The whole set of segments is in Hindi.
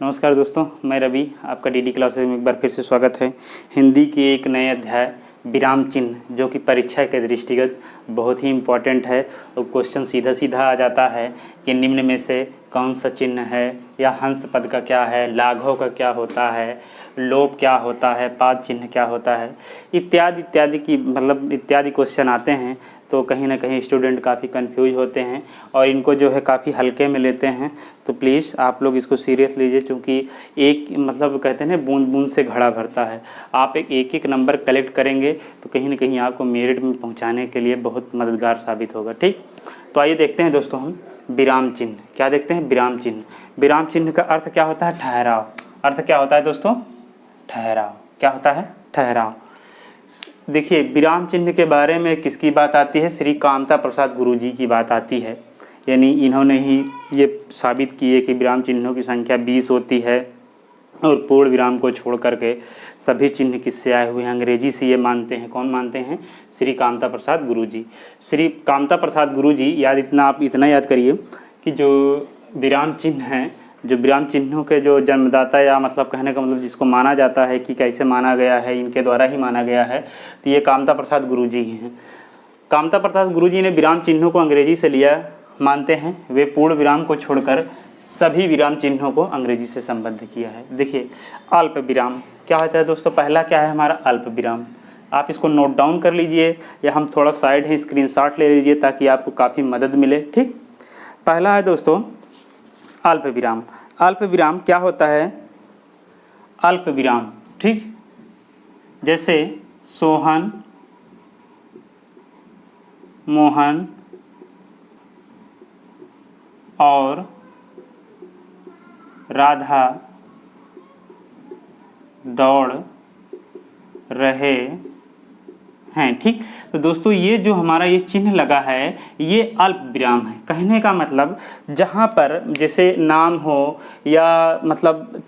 नमस्कार दोस्तों, मैं रवि, आपका डीडी क्लासेस में एक बार फिर से स्वागत है। हिंदी के एक नए अध्याय विराम चिन्ह, जो कि परीक्षा के दृष्टिगत बहुत ही इम्पोर्टेंट है। और क्वेश्चन सीधा सीधा आ जाता है कि निम्न में से कौन सा चिन्ह है, या हंस पद का क्या है, लाघव का क्या होता है, लोप क्या होता है, पाद चिन्ह क्या होता है, इत्यादि इत्यादि की इत्यादि क्वेश्चन आते हैं। तो कहीं ना कहीं स्टूडेंट काफ़ी कंफ्यूज होते हैं और इनको जो है काफ़ी हल्के में लेते हैं। तो प्लीज़ आप लोग इसको सीरियस लीजिए, क्योंकि एक कहते हैं ना, बूंद बूंद से घड़ा भरता है। आप एक एक नंबर कलेक्ट करेंगे तो कहीं ना कहीं आपको मेरिट में पहुंचाने के लिए बहुत मददगार साबित होगा। ठीक, तो आइए देखते हैं दोस्तों हम विराम चिन्ह। क्या देखते हैं? विराम चिन्ह। विराम चिन्ह का अर्थ क्या होता है? ठहराव। अर्थ क्या होता है दोस्तों? ठहराव। क्या होता है? ठहराव। देखिए, विराम चिन्ह के बारे में किसकी बात आती है? श्री कामता प्रसाद गुरुजी की बात आती है। यानी इन्होंने ही ये साबित किए कि विराम चिन्हों की संख्या 20 होती है और पूर्ण विराम को छोड़ करके सभी चिन्ह किससे आए हुए हैं? अंग्रेजी से ये मानते हैं। कौन मानते हैं? श्री कामता प्रसाद गुरुजी। श्री कामता प्रसाद गुरुजी, आप इतना याद करिए कि जो विराम चिन्ह हैं, जो विराम चिन्हों के जो जन्मदाता, या कहने का जिसको माना जाता है कि कैसे माना गया है, इनके द्वारा ही माना गया है, तो ये कामता प्रसाद गुरुजी ही हैं। कामता प्रसाद गुरुजी ने विराम चिन्हों को अंग्रेजी से लिया मानते हैं। वे पूर्ण विराम को छोड़कर सभी विराम चिन्हों को अंग्रेजी से संबद्ध किया है। देखिए, अल्प विराम क्या होता है दोस्तों? पहला क्या है हमारा? अल्प विराम। आप इसको नोट डाउन कर लीजिए, या हम थोड़ा साइड है स्क्रीनशॉट ले लीजिए ताकि आपको काफ़ी मदद मिले। ठीक, पहला है दोस्तों अल्प विराम। अल्प विराम क्या होता है? अल्प विराम, ठीक, जैसे सोहन, मोहन और राधा दौड़ रहे हैं। ठीक, तो दोस्तों ये जो हमारा ये चिन्ह लगा है, ये अल्प विराम है। कहने का मतलब जहाँ पर जैसे नाम हो या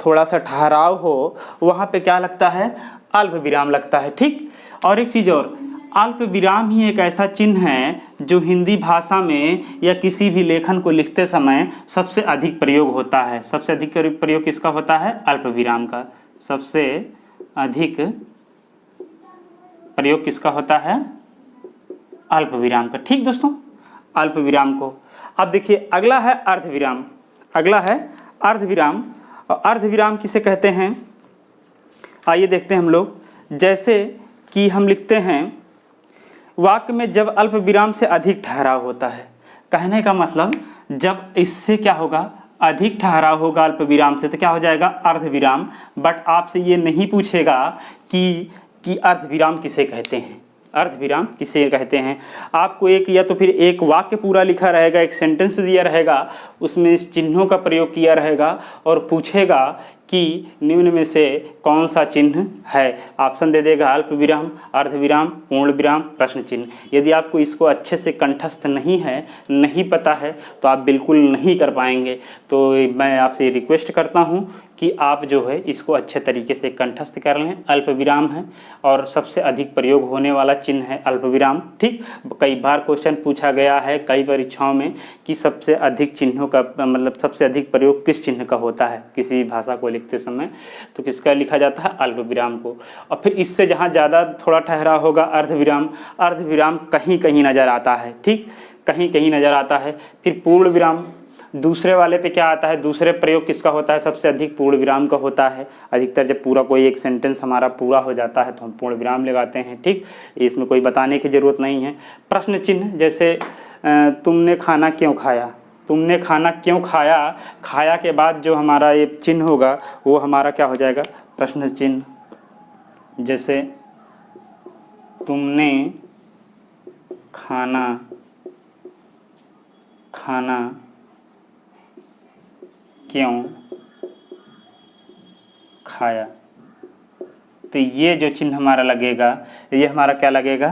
थोड़ा सा ठहराव हो, वहाँ पे क्या लगता है? अल्प विराम लगता है। ठीक, और एक चीज़ और, अल्प विराम ही एक ऐसा चिन्ह है जो हिंदी भाषा में या किसी भी लेखन को लिखते समय सबसे अधिक प्रयोग होता है। सबसे अधिक प्रयोग किसका होता है? अल्प विराम का। सबसे अधिक प्रयोग किसका होता है? अल्प विराम का। ठीक दोस्तों, अल्प विराम को। अब देखिए, अगला है अर्ध विराम। अगला है अर्ध विराम। और अर्ध विराम किसे कहते हैं? आइए देखते हैं हम लोग। जैसे कि हम लिखते हैं, वाक्य में जब अल्प विराम से अधिक ठहराव होता है। कहने का मतलब जब इससे क्या होगा? अधिक ठहराव होगा अल्प विराम से, तो क्या हो जाएगा? अर्ध विराम। बट आपसे ये नहीं पूछेगा कि अर्ध विराम किसे कहते हैं, अर्ध विराम किसे कहते हैं। आपको एक या तो फिर एक वाक्य पूरा लिखा रहेगा, एक सेंटेंस दिया रहेगा, उसमें इस चिन्हों का प्रयोग किया रहेगा और पूछेगा कि निम्न में से कौन सा चिन्ह है। ऑप्शन दे देगा अल्प विराम, अर्ध विराम, पूर्ण विराम, प्रश्न चिन्ह। यदि आपको इसको अच्छे से कंठस्थ नहीं है, नहीं पता है, तो आप बिल्कुल नहीं कर पाएंगे। तो मैं आपसे रिक्वेस्ट करता हूँ कि आप जो है इसको अच्छे तरीके से कंठस्थ कर लें। अल्प विराम है और सबसे अधिक प्रयोग होने वाला चिन्ह है अल्प विराम। ठीक, कई बार क्वेश्चन पूछा गया है कई परीक्षाओं में कि सबसे अधिक चिन्हों का सबसे अधिक प्रयोग किस चिन्ह का होता है किसी भाषा को लिखते समय, तो किसका लिखा जाता है? अल्प विराम को। और फिर इससे जहाँ ज़्यादा थोड़ा ठहराव होगा अर्ध विराम। अर्ध विराम कहीं कहीं नज़र आता है। ठीक, कहीं कहीं नज़र आता है। फिर पूर्ण विराम दूसरे वाले पे क्या आता है? दूसरे प्रयोग किसका होता है? सबसे अधिक पूर्ण विराम का होता है। अधिकतर जब पूरा कोई एक सेंटेंस हमारा पूरा हो जाता है तो हम पूर्ण विराम लगाते हैं। ठीक, इसमें कोई बताने की ज़रूरत नहीं है। प्रश्न चिन्ह, जैसे तुमने खाना क्यों खाया? तुमने खाना क्यों खाया, खाया के बाद जो हमारा ये चिन्ह होगा वो हमारा क्या हो जाएगा? प्रश्न चिन्ह। जैसे तुमने खाना क्यों खाया, तो ये जो चिन्ह हमारा लगेगा, ये हमारा क्या लगेगा?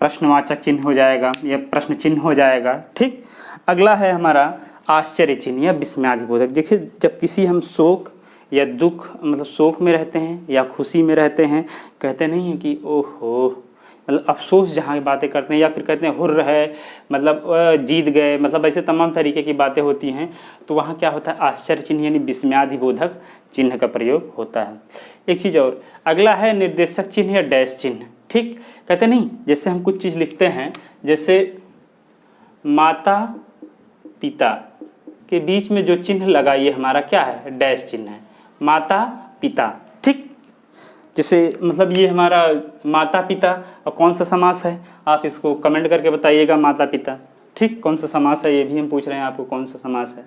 प्रश्नवाचक चिन्ह हो जाएगा, यह प्रश्न चिन्ह हो जाएगा। ठीक, अगला है हमारा आश्चर्य चिन्ह या विस्मयादिबोधक। देखिए, जब किसी हम शोक या दुख शोक में रहते हैं या खुशी में रहते हैं, कहते नहीं हैं कि ओहो मतलब अफसोस जहाँ की बातें करते हैं, या फिर कहते हैं हुर्र है मतलब जीत गए, मतलब ऐसे तमाम तरीके की बातें होती हैं। तो वहाँ क्या होता है, आश्चर्य चिन्ह यानी विस्मयादिबोधक चिन्ह का प्रयोग होता है। एक चीज़ और, अगला है निर्देशक चिन्ह या डैश चिन्ह। ठीक, कहते नहीं जैसे हम कुछ चीज़ लिखते हैं, जैसे माता पिता के बीच में जो चिन्ह लगा ये हमारा क्या है, डैश चिन्ह है, माता पिता। ठीक, जैसे मतलब ये हमारा माता पिता, और कौन सा समास है आप इसको कमेंट करके बताइएगा, माता पिता। ठीक, कौन सा समास है ये भी हम पूछ रहे हैं आपको, कौन सा समास है।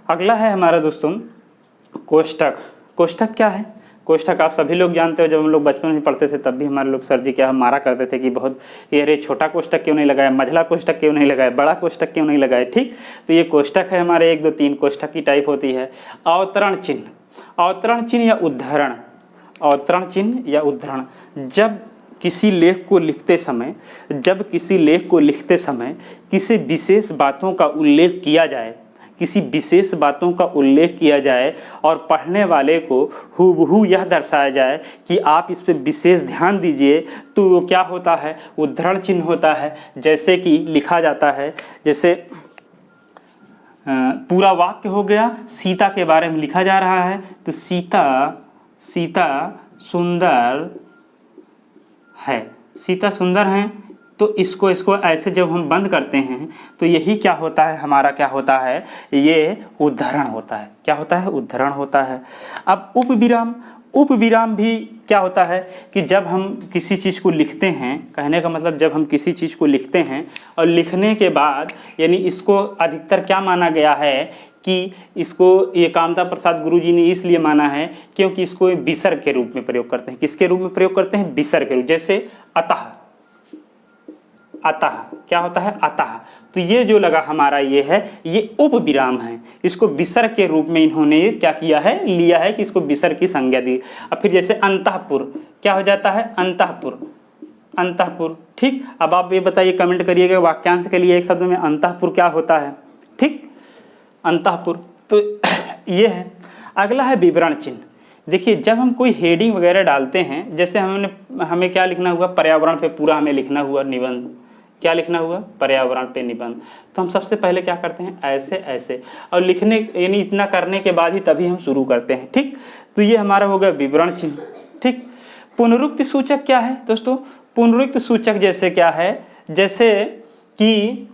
अगला है हमारा दोस्तों कोष्ठक। कोष्ठक क्या है, कोष्ठक आप सभी लोग जानते हो, जब हम लोग बचपन में पढ़ते थे तब भी हमारे लोग सर जी क्या मारा करते थे कि बहुत ये अरे छोटा कोष्ठक क्यों नहीं लगाया, मझला कोष्ठक क्यों नहीं लगाया, बड़ा कोष्ठक क्यों नहीं लगाया। ठीक, तो ये कोष्ठक है हमारे 1 2 3 कोष्ठक की टाइप होती है। अवतरण चिन्ह, अवतरण चिन्ह या उद्धरण, अवतरण चिन्ह या उद्धरण, जब किसी लेख को लिखते समय, जब किसी लेख को लिखते समय किसी विशेष बातों का उल्लेख किया जाए, किसी विशेष बातों का उल्लेख किया जाए और पढ़ने वाले को हूबहू यह दर्शाया जाए कि आप इस पर विशेष ध्यान दीजिए, तो वो क्या होता है, उद्धरण चिन्ह होता है। जैसे कि लिखा जाता है, जैसे पूरा वाक्य हो गया, सीता के बारे में लिखा जा रहा है, तो सीता सुंदर है, सीता सुंदर हैं, तो इसको ऐसे जब हम बंद करते हैं तो यही क्या होता है, हमारा क्या होता है, ये उद्धरण होता है। क्या होता है, उद्धरण होता है। अब उपविराम, उपविराम भी क्या होता है कि जब हम किसी चीज़ को लिखते हैं, कहने का मतलब जब हम किसी चीज़ को लिखते हैं और लिखने के बाद, यानी इसको अधिकतर क्या माना गया है कि इसको ये कामता प्रसाद गुरुजी ने इसलिए माना है क्योंकि इसको विसर्ग के रूप में प्रयोग करते हैं। किसके रूप में प्रयोग करते हैं, विसर्ग के रूप, जैसे अतः, अतः क्या होता है, अतः। तो ये जो लगा हमारा ये है, ये उपविराम है, इसको विसर्ग के रूप में इन्होंने क्या किया है, लिया है कि इसको विसर्ग की संज्ञा दी। अब फिर जैसे अंतःपुर, क्या हो जाता है, अंतःपुर, अंतःपुर। ठीक, अब आप ये बताइए, कमेंट करिएगा वाक्यांश के लिए एक शब्द में अंतःपुर क्या होता है। ठीक, अंतःपुर, तो ये है। अगला है विवरण चिन्ह। देखिए जब हम कोई हेडिंग वगैरह डालते हैं, जैसे हमें क्या लिखना हुआ, पर्यावरण पे पूरा हमें लिखना हुआ निबंध, क्या लिखना हुआ, पर्यावरण पे निबंध, तो हम सबसे पहले क्या करते हैं, ऐसे ऐसे, और लिखने यानी इतना करने के बाद ही तभी हम शुरू करते हैं। ठीक, तो ये हमारा हो गया विवरण चिन्ह। ठीक, पुनरुक्ति सूचक क्या है दोस्तों, पुनरुक्ति सूचक जैसे क्या है, जैसे कि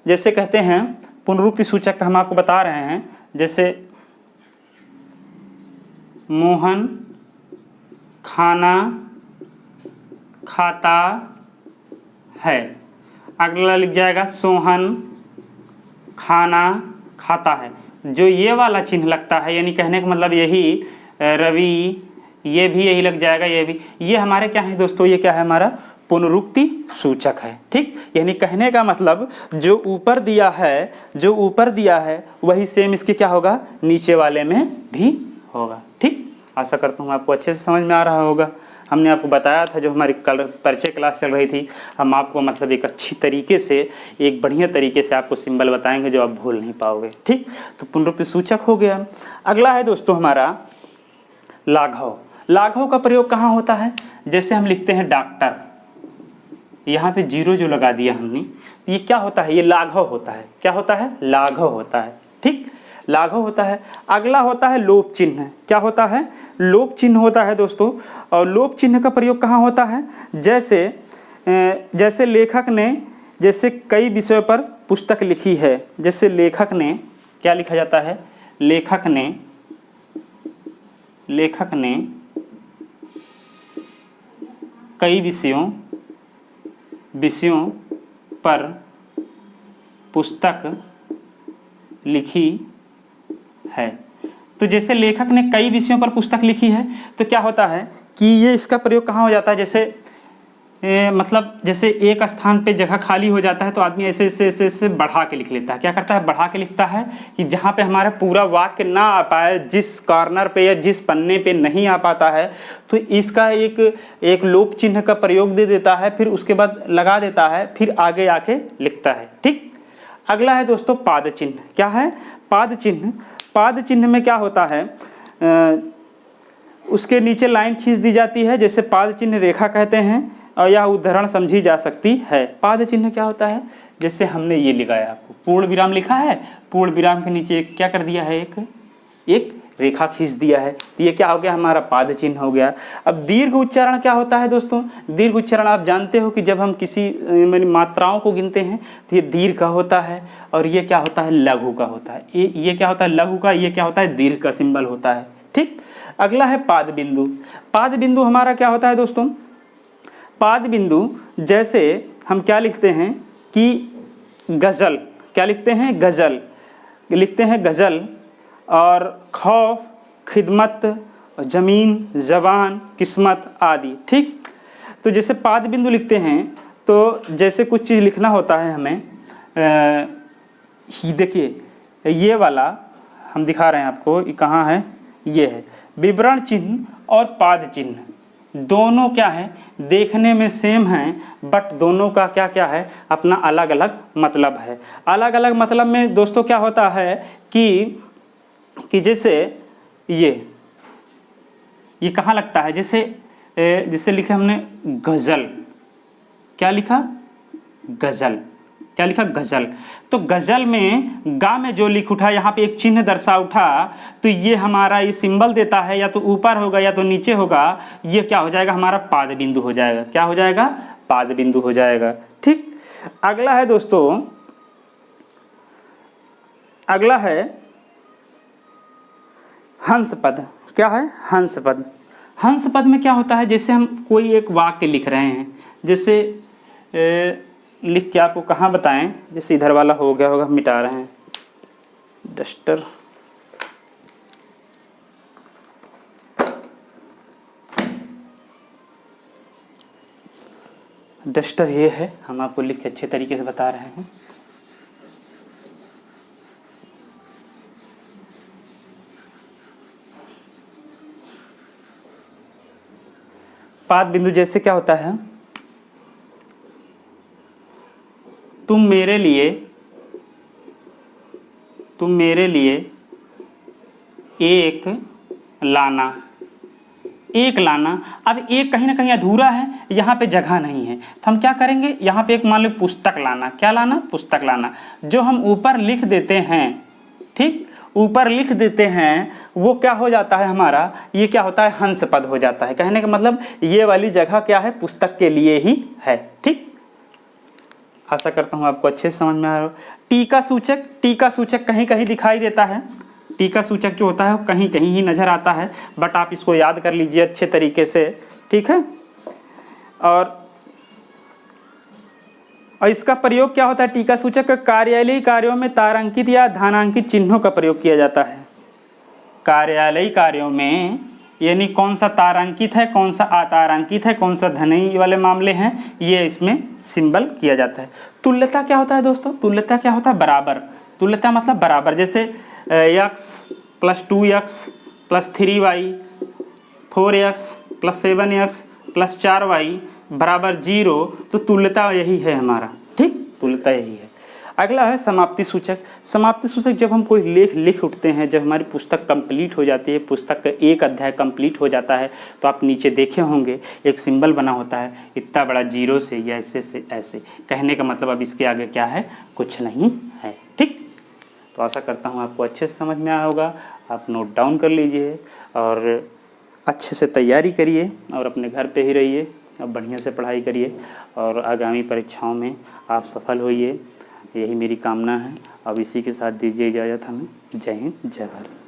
जैसे कहते हैं पुनरुक्ति सूचक हम आपको बता रहे हैं, जैसे मोहन खाना खाता है, अगला लिख जाएगा सोहन खाना खाता है। जो ये वाला चिन्ह लगता है, यानी कहने का मतलब यही, रवि, ये भी यही लग जाएगा, ये भी, ये हमारे क्या है दोस्तों, ये क्या है, हमारा पुनरुक्ति सूचक है। ठीक, यानी कहने का मतलब जो ऊपर दिया है, जो ऊपर दिया है वही सेम इसके क्या होगा, नीचे वाले में भी होगा। ठीक, आशा करता हूँ आपको अच्छे से समझ में आ रहा होगा। हमने आपको बताया था, जो हमारी कल परिचय क्लास चल रही थी, हम आपको मतलब एक अच्छी तरीके से, एक बढ़िया तरीके से आपको सिंबल बताएंगे जो आप भूल नहीं पाओगे। ठीक, तो पुनरुक्ति सूचक हो गया। अगला है दोस्तों हमारा लाघव। लाघव का प्रयोग कहाँ होता है, जैसे हम लिखते हैं डॉक्टर, यहाँ पे जीरो जो लगा दिया हमने, तो ये क्या होता है, ये लाघव होता है। क्या होता है, लाघव होता है। ठीक, लाघव होता है। अगला होता है लोप चिन्ह। क्या होता है, लोप चिन्ह होता है दोस्तों। और लोप चिन्ह का प्रयोग कहाँ होता है, जैसे लेखक ने, जैसे कई विषयों पर पुस्तक लिखी है, जैसे लेखक ने, क्या लिखा जाता है, लेखक ने कई विषयों पर पुस्तक लिखी है। तो जैसे लेखक ने कई विषयों पर पुस्तक लिखी है, तो क्या होता है कि ये इसका प्रयोग कहाँ हो जाता है, जैसे मतलब जैसे एक स्थान पे जगह खाली हो जाता है तो आदमी ऐसे ऐसे ऐसे ऐसे बढ़ा के लिख लेता है। क्या करता है, बढ़ा के लिखता है कि जहाँ पे हमारा पूरा वाक्य ना आ पाए, जिस कॉर्नर पे या जिस पन्ने पे नहीं आ पाता है, तो इसका एक लोप चिन्ह का प्रयोग दे देता है, फिर उसके बाद लगा देता है, फिर आगे आके लिखता है। ठीक, अगला है दोस्तों पाद चिन्ह। क्या है, पाद चिन्ह। पाद चिन्ह में क्या होता है, उसके नीचे लाइन खींच दी जाती है, जैसे पाद चिन्ह रेखा कहते हैं, और यह उदाहरण समझी जा सकती है। पाद चिन्ह क्या होता है, जैसे हमने ये लिखा है, आपको पूर्ण विराम लिखा है, पूर्ण विराम के नीचे क्या कर दिया है, एक रेखा खींच दिया है, तो ये क्या हो गया, हमारा पाद चिन्ह हो गया। अब दीर्घ उच्चारण क्या होता है दोस्तों, दीर्घ उच्चारण आप जानते हो कि जब हम किसी मात्राओं को गिनते हैं तो ये दीर्घ का होता है, और ये क्या होता है, लघु का होता है। ये क्या होता है, लघु का, ये क्या होता है, दीर्घ का सिंबल होता है। ठीक, अगला है पाद बिंदु। पाद बिंदु हमारा क्या होता है दोस्तों, पाद बिंदु जैसे हम क्या लिखते हैं कि गज़ल, क्या लिखते हैं, गज़ल लिखते हैं, गज़ल, और खौफ, खिदमत, ज़मीन, ज़बान, किस्मत आदि। ठीक, तो जैसे पाद बिंदु लिखते हैं तो जैसे कुछ चीज़ लिखना होता है हमें, देखिए ये वाला हम दिखा रहे हैं आपको, ये कहाँ है, ये है विवरण चिन्ह और पाद चिन्ह, दोनों क्या है, देखने में सेम हैं, बट दोनों का क्या क्या है, अपना अलग अलग मतलब है। अलग अलग मतलब में दोस्तों क्या होता है कि जैसे ये कहाँ लगता है, जैसे लिखा हमने गज़ल, क्या लिखा, गज़ल, क्या लिखा, गज़ल, तो गज़ल में गा में जो लिख उठा, यहाँ पे एक चिन्ह दर्शा उठा, तो ये हमारा ये सिंबल देता है, या तो ऊपर होगा या तो नीचे होगा, ये क्या हो जाएगा, हमारा पाद बिंदु हो जाएगा। क्या हो जाएगा, पाद बिंदु हो जाएगा। ठीक, अगला है दोस्तों, अगला है हंस पद। क्या है, हंस पद। हंस पद में क्या होता है, जैसे हम कोई एक वाक्य लिख रहे हैं, जैसे लिख के आपको कहाँ बताएं, जैसे इधर वाला हो गया होगा, मिटा रहे हैं डस्टर, डस्टर ये है, हम आपको लिख के अच्छे तरीके से बता रहे हैं। पाद बिंदु जैसे क्या होता है, तुम मेरे लिए एक लाना, एक लाना। अब एक कहीं ना कहीं अधूरा है, यहाँ पे जगह नहीं है, तो हम क्या करेंगे, यहाँ पे एक मान लो पुस्तक लाना, क्या लाना, पुस्तक लाना, जो हम ऊपर लिख देते हैं, ठीक, ऊपर लिख देते हैं, वो क्या हो जाता है हमारा, ये क्या होता है, हंस पद हो जाता है। कहने का मतलब ये वाली जगह क्या है, पुस्तक के लिए ही है। ठीक, आशा करता हूँ आपको अच्छे से समझ में आ रहा हो। टीका सूचक, टीका सूचक कहीं कहीं दिखाई देता है, टीका सूचक जो होता है वो कहीं कहीं ही नज़र आता है, बट आप इसको याद कर लीजिए अच्छे तरीके से। ठीक है, और इसका प्रयोग क्या होता है, टीका सूचक कार्यालयीय कार्यों में तारांकित या धनांकित चिन्हों का प्रयोग किया जाता है। कार्यालयीय कार्यों में यानी कौन सा तारांकित है, कौन सा अतारांकित है, कौन सा धनई वाले मामले हैं, ये इसमें सिंबल किया जाता है। तुल्यता क्या होता है दोस्तों, तुल्यता क्या होता है, बराबर। तुल्यता मतलब बराबर, जैसे x + 2x + 3y 4x + 7x + 4y = 0, तो तुल्यता यही है हमारा। ठीक, तुल्यता यही है। अगला है समाप्ति सूचक। समाप्ति सूचक जब हम कोई लेख लिख उठते हैं, जब हमारी पुस्तक कंप्लीट हो जाती है, पुस्तक का एक अध्याय कंप्लीट हो जाता है, तो आप नीचे देखे होंगे एक सिंबल बना होता है, इतना बड़ा 0 से या ऐसे से ऐसे। कहने का मतलब अब इसके आगे क्या है, कुछ नहीं है। ठीक, तो आशा करता हूँ आपको अच्छे से समझ में आया होगा। आप नोट डाउन कर लीजिए और अच्छे से तैयारी करिए, और अपने घर पे ही रहिए, अब बढ़िया से पढ़ाई करिए, और आगामी परीक्षाओं में आप सफल होइए, यही मेरी कामना है। अब इसी के साथ दीजिए इजाज़त हमें। जय हिंद, जय भारत।